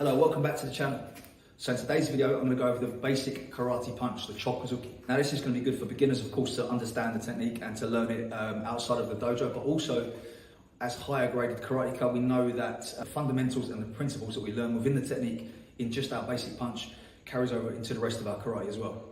Hello, welcome back to the channel. So in today's video, I'm going to go over the basic karate punch, the Chokuzuki. Now this is going to be good for beginners, of course, to understand the technique and to learn it outside of the dojo, but also as higher graded karateka, we know that the fundamentals and the principles that we learn within the technique in just our basic punch carries over into the rest of our karate as well.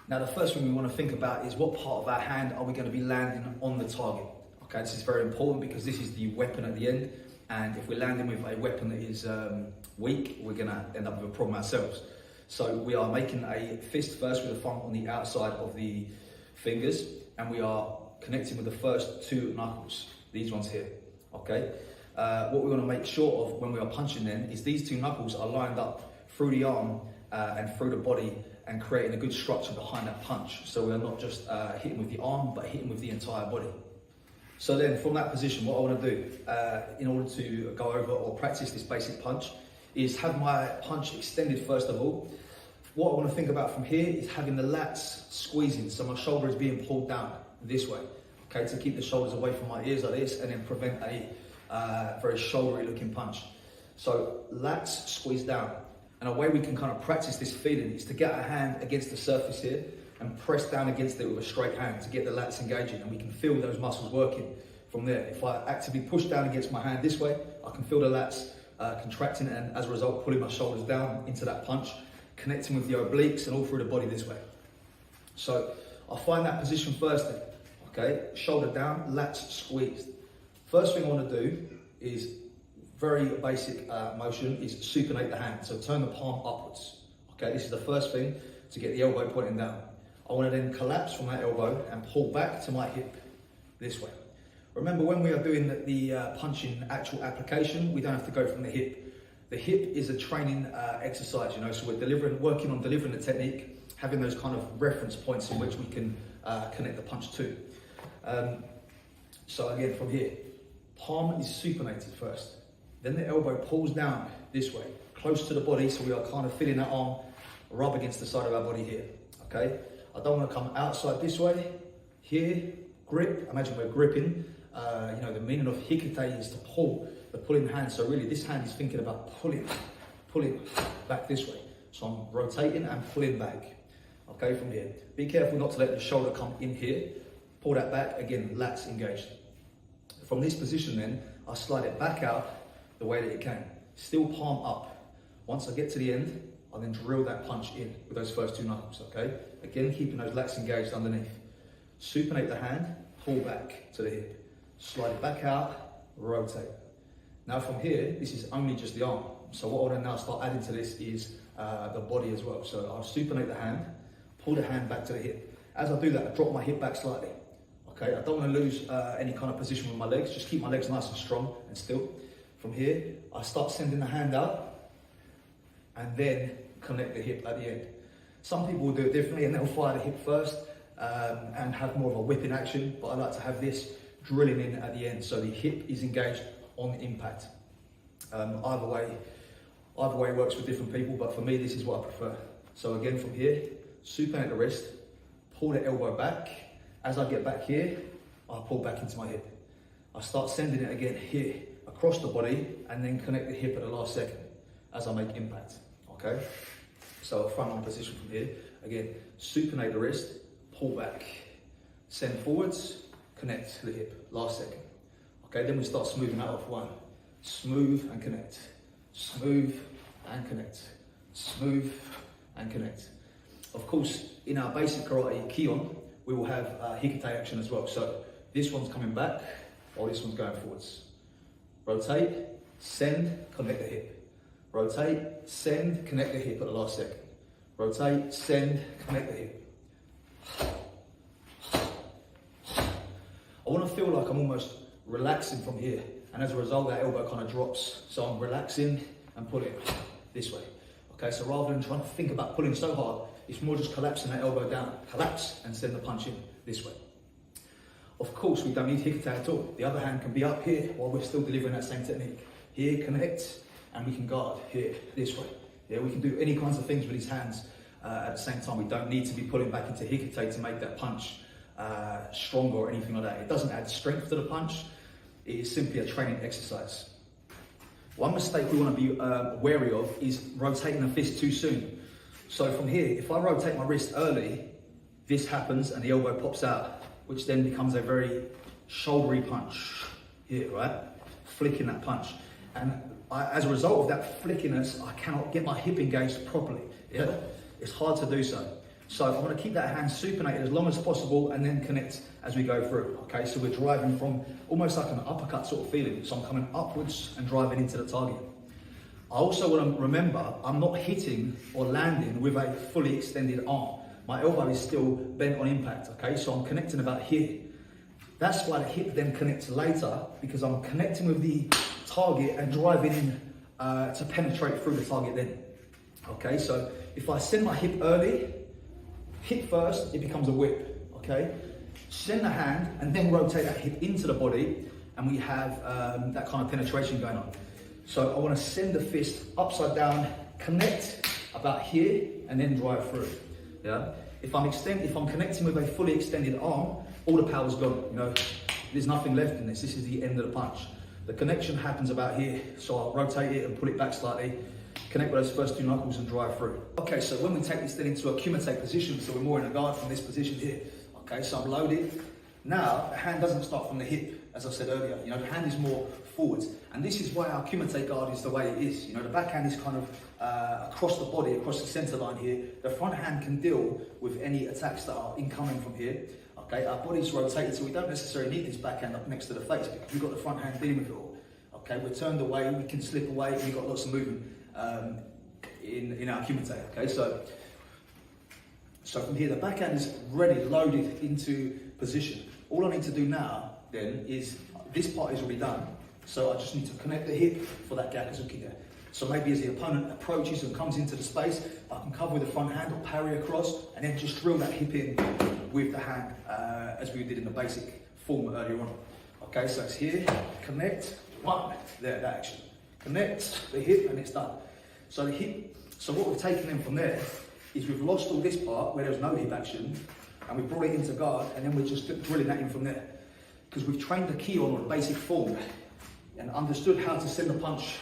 Now the first thing we want to think about is what part of our hand are we going to be landing on the target. Okay, this is very important because this is the weapon at the end. And if we're landing with a weapon that is weak, we're going to end up with a problem ourselves. So we are making a fist first with the thumb on the outside of the fingers, and we are connecting with the first two knuckles, these ones here, okay? What we want to make sure of when we are punching then is these two knuckles are lined up through the arm and through the body and creating a good structure behind that punch. So we are not just hitting with the arm, but hitting with the entire body. So then from that position, what I want to do in order to go over or practice this basic punch is have my punch extended first of all. What I want to think about from here is having the lats squeezing, so my shoulder is being pulled down this way, okay, to keep the shoulders away from my ears like this and then prevent a very shouldery looking punch. So lats squeeze down, and a way we can kind of practice this feeling is to get our hand against the surface here and press down against it with a straight hand to get the lats engaging, and we can feel those muscles working from there. If I actively push down against my hand this way, I can feel the lats contracting and as a result pulling my shoulders down into that punch, connecting with the obliques and all through the body this way. So I'll find that position first then, okay? Shoulder down, lats squeezed. First thing I want to do is very basic motion is supinate the hand, so turn the palm upwards, okay? This is the first thing to get the elbow pointing down. I want to then collapse from that elbow and pull back to my hip this way. Remember, when we are doing the punching actual application, we don't have to go from the hip. The hip is a training exercise, you know, so we're working on delivering the technique, having those kind of reference points in which we can connect the punch to. So again, from here, palm is supinated first. Then the elbow pulls down this way, close to the body, so we are kind of feeling that arm rub against the side of our body here, okay? I don't want to come outside this way, here, grip, imagine we're gripping. You know, the meaning of hikite is to pull, the pulling hand. So really this hand is thinking about pulling back this way. So I'm rotating and pulling back, okay, from here. Be careful not to let the shoulder come in here. Pull that back, again, lats engaged. From this position then, I slide it back out the way that it came. Still palm up. Once I get to the end, I'll then drill that punch in with those first two knuckles, okay? Again, keeping those lats engaged underneath. Supinate the hand, pull back to the hip. Slide it back out, rotate. Now from here, this is only just the arm. So what I want to now start adding to this is the body as well. So I'll supinate the hand, pull the hand back to the hip. As I do that, I drop my hip back slightly. Okay, I don't want to lose any kind of position with my legs. Just keep my legs nice and strong and still. From here, I start sending the hand out and then connect the hip at the end. Some people will do it differently and they'll fire the hip first and have more of a whipping action, but I like to have this drilling in at the end, so the hip is engaged on impact. Either way works for different people, but for me, this is what I prefer. So again, from here, supinate the wrist, pull the elbow back. As I get back here, I pull back into my hip. I start sending it again here, across the body, and then connect the hip at the last second as I make impact, okay? So front arm position from here. Again, supinate the wrist, pull back, send forwards, connect to the hip, last second. Okay, then we start smoothing that off. One, smooth and connect, smooth and connect, smooth and connect. Of course, in our basic karate Kion, we will have hikite action as well. So this one's coming back, or this one's going forwards. Rotate, send, connect the hip. Rotate, send, connect the hip at the last second. Rotate, send, connect the hip. I want to feel like I'm almost relaxing from here, and as a result that elbow kind of drops, so I'm relaxing and pulling this way. Okay, so rather than trying to think about pulling so hard, it's more just collapsing that elbow down, collapse and send the punch in this way. Of course, we don't need hikite at all. The other hand can be up here while we're still delivering that same technique. Here, connect, and we can guard here, this way. Yeah, we can do any kinds of things with these hands at the same time. We don't need to be pulling back into hikite to make that punch stronger or anything like that. It doesn't add strength to the punch. It is simply a training exercise. One mistake we want to be wary of is rotating the fist too soon. So from here, if I rotate my wrist early, this happens and the elbow pops out, which then becomes a very shouldery punch here, right? Flicking that punch. And as a result of that flickiness, I cannot get my hip engaged properly. Yeah? It's hard to do so. So I want to keep that hand supinated as long as possible and then connect as we go through. Okay, so we're driving from almost like an uppercut sort of feeling. So I'm coming upwards and driving into the target. I also want to remember, I'm not hitting or landing with a fully extended arm. My elbow is still bent on impact, okay? So I'm connecting about here. That's why the hip then connects later, because I'm connecting with the target and driving in to penetrate through the target then. Okay, so if I send my hip early, hip first, it becomes a whip, okay? Send the hand and then rotate that hip into the body and we have that kind of penetration going on. So I want to send the fist upside down, connect about here and then drive through, yeah? If I'm connecting with a fully extended arm, all the power's gone, you know? There's nothing left in this. This is the end of the punch. The connection happens about here, so I'll rotate it and pull it back slightly, connect with those first two knuckles and drive through. Okay, so when we take this then into a kumite position, so we're more in a guard from this position here. Okay, so I'm loaded. Now, the hand doesn't start from the hip, as I said earlier. You know, the hand is more forwards. And this is why our kumite guard is the way it is. You know, the backhand is kind of across the body, across the center line here. The front hand can deal with any attacks that are incoming from here. Okay, our body's rotated, so we don't necessarily need this backhand up next to the face because we've got the front hand dealing with it all. Okay, we're turned away, we can slip away, we've got lots of movement in our kumite. Okay, so from here, the backhand is ready, loaded into position. All I need to do now then is, this part is already done, so I just need to connect the hip for that gyakuzuki there. So maybe as the opponent approaches and comes into the space, I can cover with the front hand or parry across and then just drill that hip in with the hand as we did in the basic form earlier on. Okay, so it's here, connect, one, there, that action. Connect the hip and it's done. So the hip, so what we've taken in from there is we've lost all this part where there's no hip action and we've brought it into guard and then we're just drilling that in from there. Because we've trained the ki on a basic form and understood how to send the punch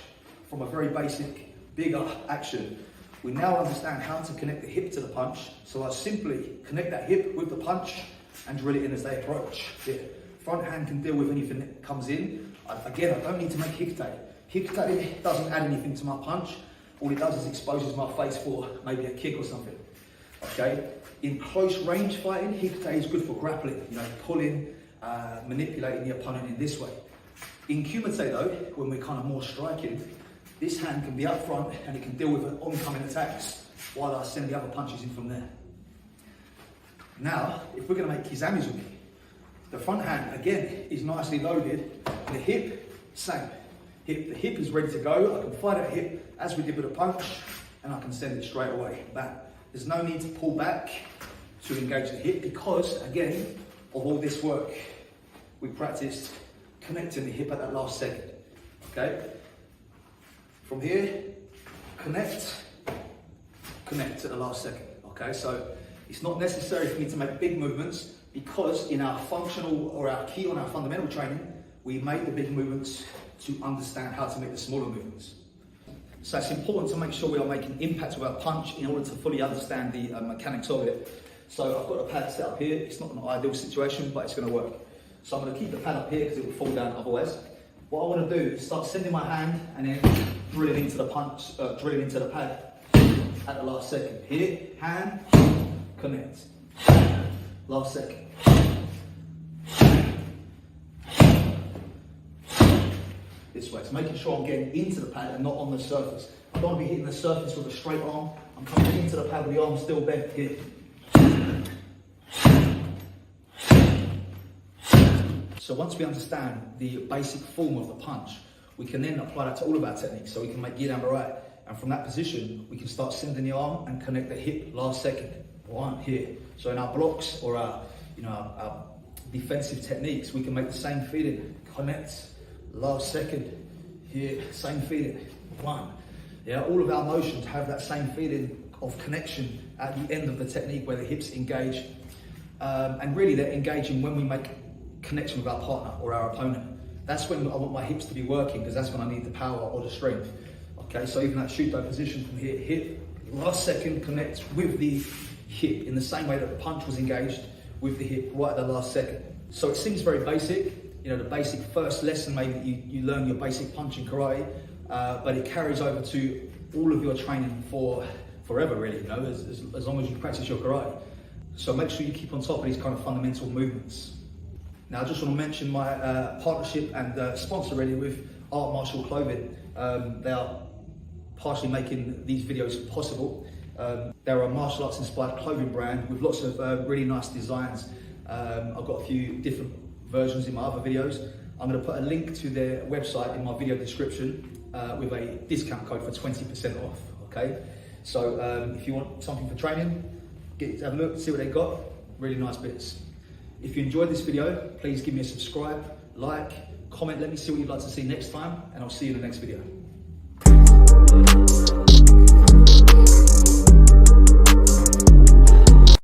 from a very basic, bigger action. We now understand how to connect the hip to the punch. So I simply connect that hip with the punch and drill it in as they approach. Here. Front hand can deal with anything that comes in. Again, I don't need to make hikite. Hikite doesn't add anything to my punch. All it does is exposes my face for maybe a kick or something. Okay? In close range fighting, hikite is good for grappling, you know, pulling, manipulating the opponent in this way. In kumite though, when we're kind of more striking, this hand can be up front and it can deal with oncoming attacks while I send the other punches in from there. Now, if we're going to make kizamizuki, the front hand, again, is nicely loaded. The hip, same. The hip is ready to go. I can fire that hip as we did with a punch and I can send it straight away. Back. There's no need to pull back to engage the hip because, again, of all this work, we practiced connecting the hip at that last second. Okay? From here, connect at the last second. Okay, so it's not necessary for me to make big movements because in our functional or our ki on our fundamental training, we make the big movements to understand how to make the smaller movements. So it's important to make sure we are making impact with our punch in order to fully understand the mechanics of it. So I've got a pad set up here. It's not an ideal situation, but it's going to work. So I'm going to keep the pad up here because it will fall down otherwise. What I want to do is start sending my hand and then drilling into the punch, drilling into the pad at the last second. Here, hand, connect. Last second. This way. It's making sure I'm getting into the pad and not on the surface. I don't want to be hitting the surface with a straight arm. I'm coming into the pad with the arm still bent here. So once we understand the basic form of the punch, we can then apply that to all of our techniques. So we can make Gyan Barai. And from that position, we can start sending the arm and connect the hip last second. One, here. So in our blocks or our defensive techniques, we can make the same feeling. Connect, last second. Here, same feeling. One. Yeah, all of our motions have that same feeling of connection at the end of the technique where the hips engage. And really they're engaging when we make connection with our partner or our opponent. That's when I want my hips to be working, because that's when I need the power or the strength. Okay, so even that Shuto position from here, hip, last second connects with the hip in the same way that the punch was engaged with the hip right at the last second. So it seems very basic, you know, the basic first lesson, maybe you learn your basic punch in karate, but it carries over to all of your training for forever, really, you know, as long as you practice your karate. So make sure you keep on top of these kind of fundamental movements. Now, I just want to mention my partnership and sponsor really with Art Martial Clothing. They are partially making these videos possible. They're a martial arts inspired clothing brand with lots of really nice designs. I've got a few different versions in my other videos. I'm going to put a link to their website in my video description with a discount code for 20% off, okay? So if you want something for training, have a look, see what they got, really nice bits. If you enjoyed this video, please give me a subscribe, like, comment, let me see what you'd like to see next time, and I'll see you in the next video.